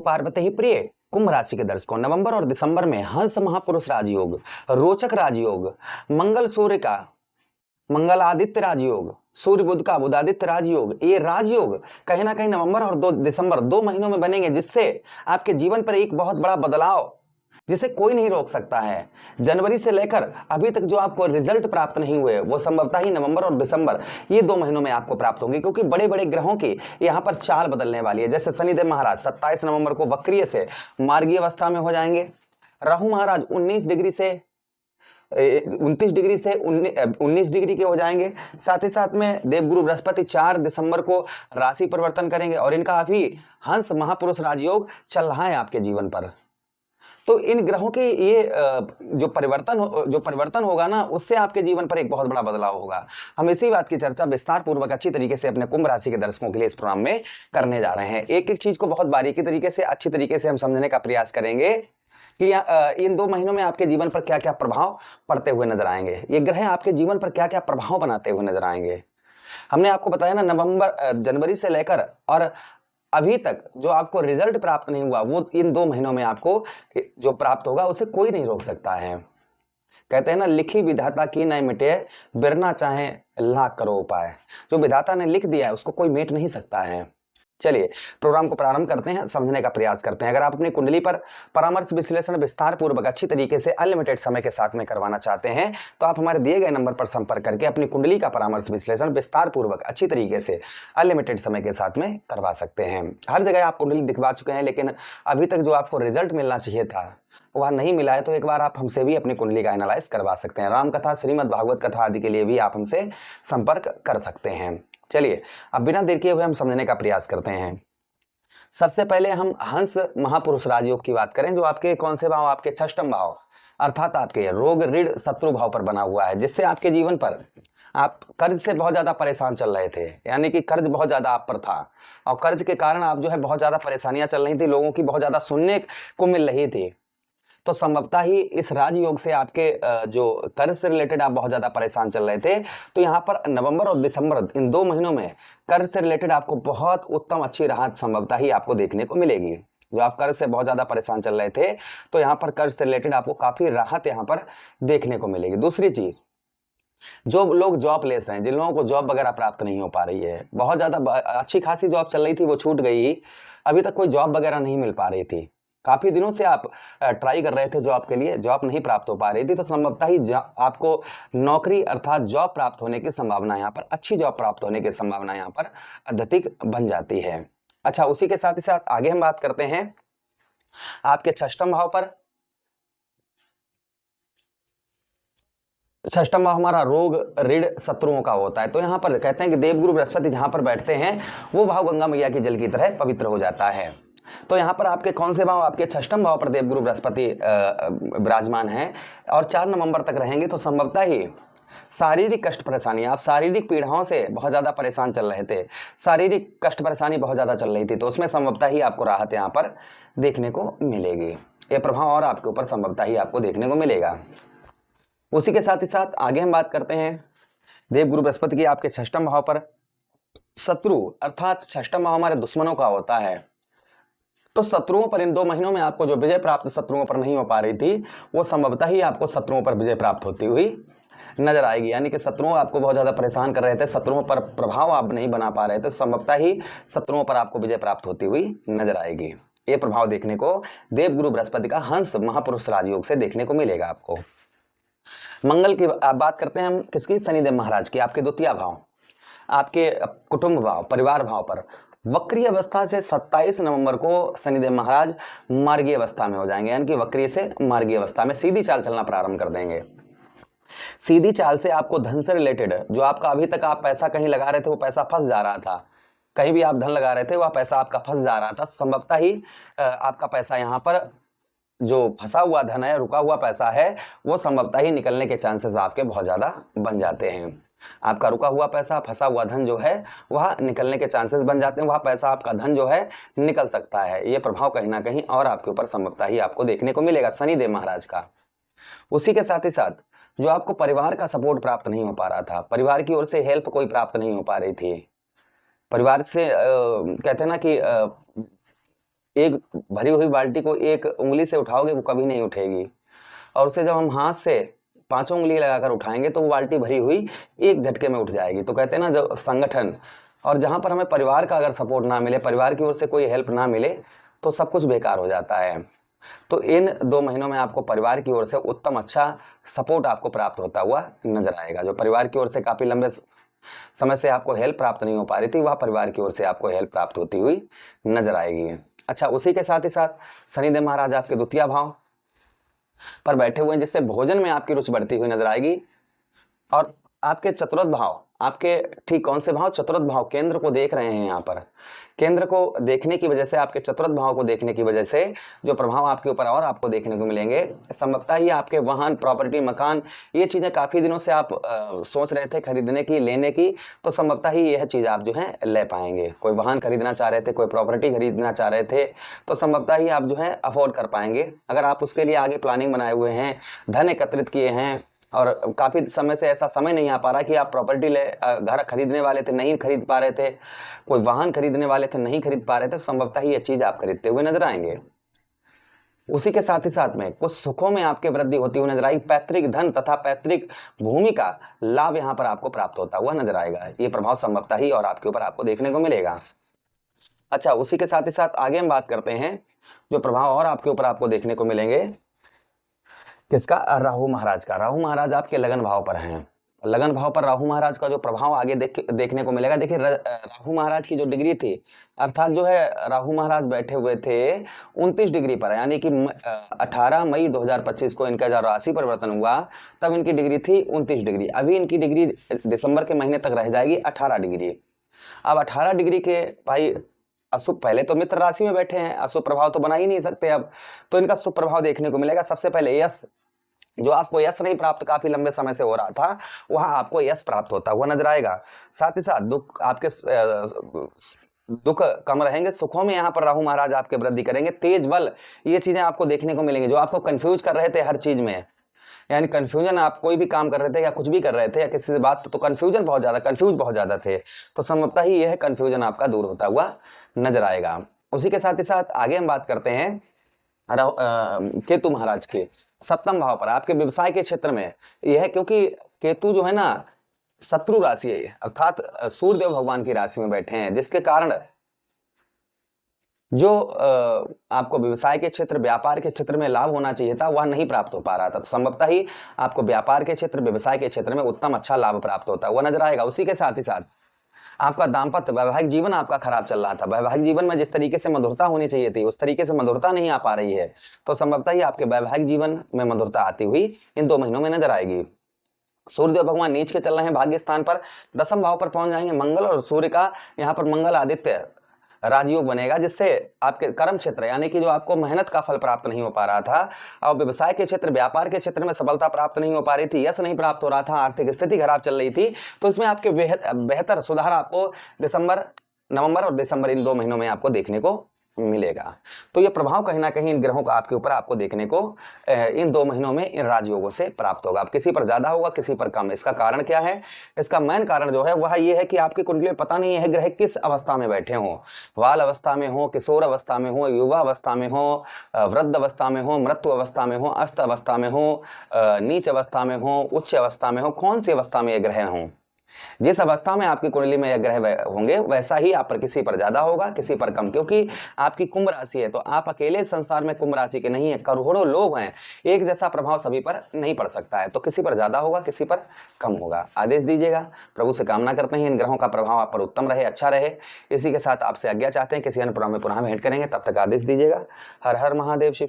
पार्वती ही प्रिय कुंभ राशि के दर्शकों, नवंबर और दिसंबर में हंस महापुरुष राजयोग, रोचक राजयोग, मंगल सूर्य का मंगल आदित्य राजयोग, सूर्य बुध का बुधादित्य राजयोग, ये राजयोग कहीं ना कहीं नवंबर और 2 दिसंबर 2 महीनों में बनेंगे, जिससे आपके जीवन पर एक बहुत बड़ा बदलाव जिसे कोई नहीं रोक सकता है। जनवरी से लेकर अभी तक जो आपको रिजल्ट प्राप्त नहीं हुए वो संभवतः ही नवंबर और दिसंबर ये 2 महीनों में आपको प्राप्त होंगे, क्योंकि बड़े बड़े ग्रहों की यहाँ पर चाल बदलने वाली है। जैसे शनिदेव महाराज 27 नवंबर को वक्रीय से मार्गीय अवस्था में हो जाएंगे। राहु महाराज 29 डिग्री से 19 डिग्री के हो जाएंगे। साथ ही साथ में देवगुरु बृहस्पति 4 दिसंबर को राशि परिवर्तन करेंगे और इनका अभी हंस महापुरुष राजयोग चल रहा है आपके जीवन पर। तो इन ग्रहों के ये जो परिवर्तन होगा ना, उससे आपके जीवन पर एक बहुत बड़ा बदलाव होगा। हम इसी बात की चर्चा विस्तार पूर्वक अच्छी तरीके से अपने कुंभ राशि के दर्शकों के लिए इस प्रोग्राम में करने जा रहे हैं। एक एक चीज को बहुत बारीकी तरीके से अच्छी तरीके से हम समझने का प्रयास करेंगे कि इन 2 महीनों में आपके जीवन पर क्या क्या प्रभाव पड़ते हुए नजर आएंगे, ये ग्रह आपके जीवन पर क्या क्या प्रभाव बनाते हुए नजर आएंगे। हमने आपको बताया ना, जनवरी से लेकर और अभी तक जो आपको रिजल्ट प्राप्त नहीं हुआ वो इन 2 महीनों में आपको जो प्राप्त होगा उसे कोई नहीं रोक सकता है। कहते हैं ना, लिखी विधाता की नहीं मिटे, बिरना चाहे लाख करो उपाय। जो विधाता ने लिख दिया है उसको कोई मेट नहीं सकता है। चलिए प्रोग्राम को प्रारंभ करते हैं, समझने का प्रयास करते हैं। अगर आप अपनी कुंडली पर परामर्श विश्लेषण विस्तार पूर्वक अच्छी तरीके से अनलिमिटेड समय के साथ में करवाना चाहते हैं तो आप हमारे दिए गए नंबर पर संपर्क करके अपनी कुंडली का परामर्श विश्लेषण विस्तार पूर्वक अच्छी तरीके से अनलिमिटेड समय के साथ में करवा सकते हैं। हर जगह आप कुंडली दिखवा चुके हैं, लेकिन अभी तक जो आपको रिजल्ट मिलना चाहिए था वह नहीं मिला है, तो एक बार आप हमसे भी अपनी कुंडली का एनालाइज करवा सकते हैं। राम कथा, श्रीमद् भागवत कथा आदि के लिए भी आप हमसे संपर्क कर सकते हैं। चलिए अब बिना देर किए हुए हम समझने का प्रयास करते हैं। सबसे पहले हम हंस महापुरुष राजयोग की बात करें, जो आपके कौन से भाव, आपके षष्ठम भाव अर्थात आपके रोग ऋण शत्रु भाव पर बना हुआ है, जिससे आपके जीवन पर आप कर्ज से बहुत ज्यादा परेशान चल रहे थे, यानी कि कर्ज बहुत ज्यादा आप पर था और कर्ज के कारण आप जो है बहुत ज्यादा परेशानियां चल रही थी, लोगों की बहुत ज्यादा सुनने को मिल रही थी। तो संभवतः ही इस राजयोग से आपके जो कर्ज से रिलेटेड आप बहुत ज्यादा परेशान चल रहे थे, तो यहाँ पर नवंबर और दिसंबर इन 2 महीनों में कर्ज से रिलेटेड आपको बहुत उत्तम अच्छी राहत संभवतः ही आपको देखने को मिलेगी। जो आप कर्ज से बहुत ज्यादा परेशान चल रहे थे, तो यहाँ पर कर्ज से रिलेटेड आपको काफी राहत यहाँ पर देखने को मिलेगी। दूसरी चीज, जो लोग जॉब लेस हैं, जिन लोगों को जॉब वगैरह प्राप्त नहीं हो पा रही है, बहुत ज्यादा अच्छी खासी जॉब चल रही थी वो छूट गई, अभी तक कोई जॉब वगैरह नहीं मिल पा रही थी, काफी दिनों से आप ट्राई कर रहे थे जॉब के लिए, जॉब नहीं प्राप्त हो पा रही थी, तो संभवतः ही आपको नौकरी अर्थात जॉब प्राप्त होने की संभावना यहाँ पर, अच्छी जॉब प्राप्त होने की संभावना यहाँ पर अधिक बन जाती है। अच्छा, उसी के साथ ही साथ आगे हम बात करते हैं आपके षष्ठम भाव पर। षष्ठम भाव हमारा रोग ऋण शत्रुओं का होता है, तो यहाँ पर कहते हैं कि देवगुरु बृहस्पति जहां पर बैठते हैं वो भाव गंगा मैया के जल की तरह पवित्र हो जाता है। तो यहाँ पर आपके कौन से भाव, आपके षष्ठम भाव पर देवगुरु बृहस्पति विराजमान हैं और 4 नवंबर तक रहेंगे, तो संभवतः ही शारीरिक कष्ट परेशानी, आप शारीरिक पीड़ाओं से बहुत ज्यादा परेशान चल रहे थे, शारीरिक कष्ट परेशानी बहुत ज्यादा चल रही थी, तो उसमें संभवतः ही आपको राहत यहाँ पर देखने को मिलेगी। यह प्रभाव और आपके ऊपर संभवतः ही आपको देखने को मिलेगा। उसी के साथ ही साथ आगे हम बात करते हैं देवगुरु बृहस्पति की आपके षष्ठम भाव पर। शत्रु अर्थात षष्ठम भाव हमारे दुश्मनों का होता है, तो शत्रुओं पर इन 2 महीनों में आपको जो विजय प्राप्त शत्रुओं पर नहीं हो पा रही थी, वो संभवतः ही आपको शत्रुओं पर विजय प्राप्त होती हुई नजर आएगी। यानी कि शत्रुओं आपको बहुत ज्यादा परेशान कर रहे थे, शत्रुओं पर प्रभाव आप नहीं बना पा रहे थे, संभवतः ही शत्रुओं पर आपको विजय प्राप्त होती हुई नजर आएगी। ये प्रभाव देखने को देवगुरु बृहस्पति का हंस महापुरुष राजयोग से देखने को मिलेगा आपको। मंगल की बात करते हैं हम किसकी, शनिदेव महाराज की, आपके द्वितीय भाव, आपके कुटुंब भाव, परिवार भाव पर वक्रीय अवस्था से 27 नवंबर को शनिदेव महाराज मार्गीय अवस्था में हो जाएंगे, यानी कि वक्रीय से मार्गीय अवस्था में सीधी चाल चलना प्रारंभ कर देंगे। सीधी चाल से आपको धन से रिलेटेड जो आपका अभी तक आप पैसा कहीं लगा रहे थे वो पैसा फंस जा रहा था, कहीं भी आप धन लगा रहे थे वह पैसा आपका फंस जा रहा था, संभवतः ही आपका पैसा यहाँ पर जो फंसा हुआ धन है, रुका हुआ पैसा है, वो संभवतः ही निकलने के चांसेस आपके बहुत ज्यादा बन जाते हैं। आपका रुका हुआ पैसा, फंसा हुआ धन जो है वह निकलने के चांसेस बन जाते हैं, वह पैसा आपका धन जो है निकल सकता है। ये प्रभाव कहीं ना कहीं और आपके ऊपर संभवतः ही आपको देखने को मिलेगा शनिदेव महाराज का। उसी के साथ ही साथ जो आपको परिवार का सपोर्ट प्राप्त नहीं हो पा रहा था, परिवार की ओर से हेल्प कोई प्राप्त नहीं हो पा रही थी, परिवार से कहते हैं ना कि एक भरी हुई बाल्टी को एक उंगली से उठाओगे वो कभी नहीं उठेगी, और उसे जब हम हाथ से पांचों उंगली लगाकर उठाएंगे तो वो बाल्टी भरी हुई एक झटके में उठ जाएगी। तो कहते हैं ना, जब संगठन और जहां पर हमें परिवार का अगर सपोर्ट ना मिले, परिवार की ओर से कोई हेल्प ना मिले, तो सब कुछ बेकार हो जाता है। तो इन 2 महीनों में आपको परिवार की ओर से उत्तम अच्छा सपोर्ट आपको प्राप्त होता हुआ नजर आएगा। जो परिवार की ओर से काफी लंबे समय से आपको हेल्प प्राप्त नहीं हो पा रही थी, वह परिवार की ओर से आपको हेल्प प्राप्त होती हुई नजर आएगी। अच्छा, उसी के साथ ही साथ शनिदेव महाराज आपके द्वितीय भाव पर बैठे हुए हैं, जिससे भोजन में आपकी रुचि बढ़ती हुई नजर आएगी। और आपके चतुर्थ भाव, आपके ठीक कौन से भाव? चतुर्थ भाव, केंद्र को देख रहे हैं यहाँ पर। केंद्र को देखने की वजह से, आपके चतुर्थ भाव को देखने की वजह से जो प्रभाव आपके ऊपर और आपको देखने को मिलेंगे, संभवतः ही आपके वाहन, प्रॉपर्टी, मकान, ये चीजें काफी दिनों से आप सोच रहे थे खरीदने की, लेने की, तो संभवतः ही यह चीज आप जो है ले पाएंगे। कोई वाहन खरीदना चाह रहे थे, कोई प्रॉपर्टी खरीदना चाह रहे थे, तो संभवतः ही आप जो है अफोर्ड कर पाएंगे। अगर आप उसके लिए आगे प्लानिंग बनाए हुए हैं, धन एकत्रित किए हैं, और काफी समय से ऐसा समय नहीं आ पा रहा कि आप प्रॉपर्टी घर खरीदने वाले थे, नहीं खरीद पा रहे थे, कोई वाहन खरीदने वाले थे, नहीं खरीद पा रहे थे, संभवतः ही ये चीज आप खरीदते हुए नजर आएंगे। उसी के साथ ही साथ में कुछ सुखों में आपके वृद्धि होती हुई नजर आएगी। पैतृक धन तथा पैतृक भूमि का लाभ यहाँ पर आपको प्राप्त होता हुआ नजर आएगा। ये प्रभाव संभवतः ही और आपके ऊपर आपको देखने को मिलेगा। अच्छा, उसी के साथ ही साथ आगे हम बात करते हैं जो प्रभाव और आपके ऊपर आपको देखने को मिलेंगे, किसका? राहु महाराज का। राहु महाराज आपके लगन भाव पर हैं। लगन भाव पर राहु महाराज का जो प्रभाव आगे देखने को मिलेगा। देखिए, राहु महाराज की जो डिग्री थी, अर्थात जो है राहु महाराज बैठे हुए थे 29 डिग्री पर, यानी कि 18 मई 2025 को इनका जब राशि परिवर्तन हुआ तब इनकी डिग्री थी 29 डिग्री। अभी इनकी डिग्री दिसंबर के महीने तक रह जाएगी 18 डिग्री। अब 18 डिग्री के भाई अशुभ, पहले तो मित्र राशि में बैठे हैं, अशुभ प्रभाव तो बना ही नहीं सकते अब, तो इनका शुभ प्रभाव देखने को मिलेगा। सबसे पहले यश, जो आपको यश नहीं प्राप्त काफी लंबे समय से हो रहा था, वहां आपको यश प्राप्त होता हुआ नजर आएगा। साथ ही साथ दुख, आपके दुख कम रहेंगे। सुखों में यहाँ पर राहु महाराज आपके वृद्धि करेंगे। तेज बल, ये चीजें आपको देखने को मिलेंगी। जो आपको कंफ्यूज कर रहे थे हर चीज में, यानी कंफ्यूजन, आप कोई भी काम कर रहे थे या कुछ भी कर रहे थे या किसी से बात, तो कंफ्यूज बहुत ज्यादा थे, तो संभवतः ही यह कंफ्यूजन आपका दूर होता हुआ नजर आएगा। उसी के साथ ही साथ आगे हम बात करते हैं केतु महाराज के सप्तम भाव पर, आपके व्यवसाय के क्षेत्र में। यह है क्योंकि केतु जो है ना शत्रु राशि है, अर्थात सूर्यदेव भगवान की राशि में बैठे हैं, जिसके कारण जो आपको व्यवसाय के क्षेत्र, व्यापार के क्षेत्र में लाभ होना चाहिए था, वह नहीं प्राप्त हो पा रहा था। तो संभवतः ही आपको व्यापार के क्षेत्र, व्यवसाय के क्षेत्र में उत्तम अच्छा लाभ प्राप्त होता हुआ नजर आएगा। उसी के साथ ही साथ आपका दाम्पत्य, वैवाहिक जीवन आपका खराब चल रहा था। वैवाहिक जीवन में जिस तरीके से मधुरता होनी चाहिए थी, उस तरीके से मधुरता नहीं आ पा रही है, तो संभवतः ही आपके वैवाहिक जीवन में मधुरता आती हुई इन 2 महीनों में नजर आएगी। सूर्यदेव भगवान नीच के चल रहे हैं भाग्य स्थान पर, 10वें भाव पर पहुंच जाएंगे। मंगल और सूर्य का यहाँ पर मंगल आदित्य राजयोग बनेगा, जिससे आपके कर्म क्षेत्र, यानी कि जो आपको मेहनत का फल प्राप्त नहीं हो पा रहा था, और व्यवसाय के क्षेत्र, व्यापार के क्षेत्र में सफलता प्राप्त नहीं हो पा रही थी, यश नहीं प्राप्त हो रहा था, आर्थिक स्थिति खराब चल रही थी, तो इसमें आपके बेहतर सुधार आपको नवंबर और दिसंबर, इन 2 महीनों में आपको देखने को मिलेगा। तो ये प्रभाव कहीं ना कहीं इन ग्रहों का आपके ऊपर आपको देखने को इन 2 महीनों में इन राजयोगों से प्राप्त होगा। अब किसी पर ज्यादा होगा, किसी पर कम। इसका कारण क्या है? इसका मेन कारण जो है वह ये है कि आपकी कुंडली में पता नहीं है ग्रह किस अवस्था में बैठे हों, बाल अवस्था में हो, किशोर अवस्था में हो, युवा अवस्था में हो, वृद्ध अवस्था में हो, मृत्यु अवस्था में हो, अस्त अवस्था में हो, नीच अवस्था में हो, उच्च अवस्था में हो, कौन सी अवस्था में ये ग्रह हों। जिस अवस्था में आपकी कुंडली में ग्रह होंगे वैसा ही आप पर, किसी पर ज्यादा होगा, किसी पर कम, क्योंकि आपकी कुंभ राशि है। तो आप अकेले संसार में कुंभ राशि के नहीं है, करोड़ों लोग हैं, एक जैसा प्रभाव सभी पर नहीं पड़ सकता है। तो किसी पर ज्यादा होगा, किसी पर कम होगा। आदेश दीजिएगा। प्रभु से कामना करते हैं इन ग्रहों का प्रभाव आप पर उत्तम रहे, अच्छा रहे। इसी के साथ आपसे आज्ञा चाहते हैं, किसी अन्य प्रोग्राम में पुनः भेंट करेंगे, तब तक आदेश दीजिएगा। हर हर महादेव। शिव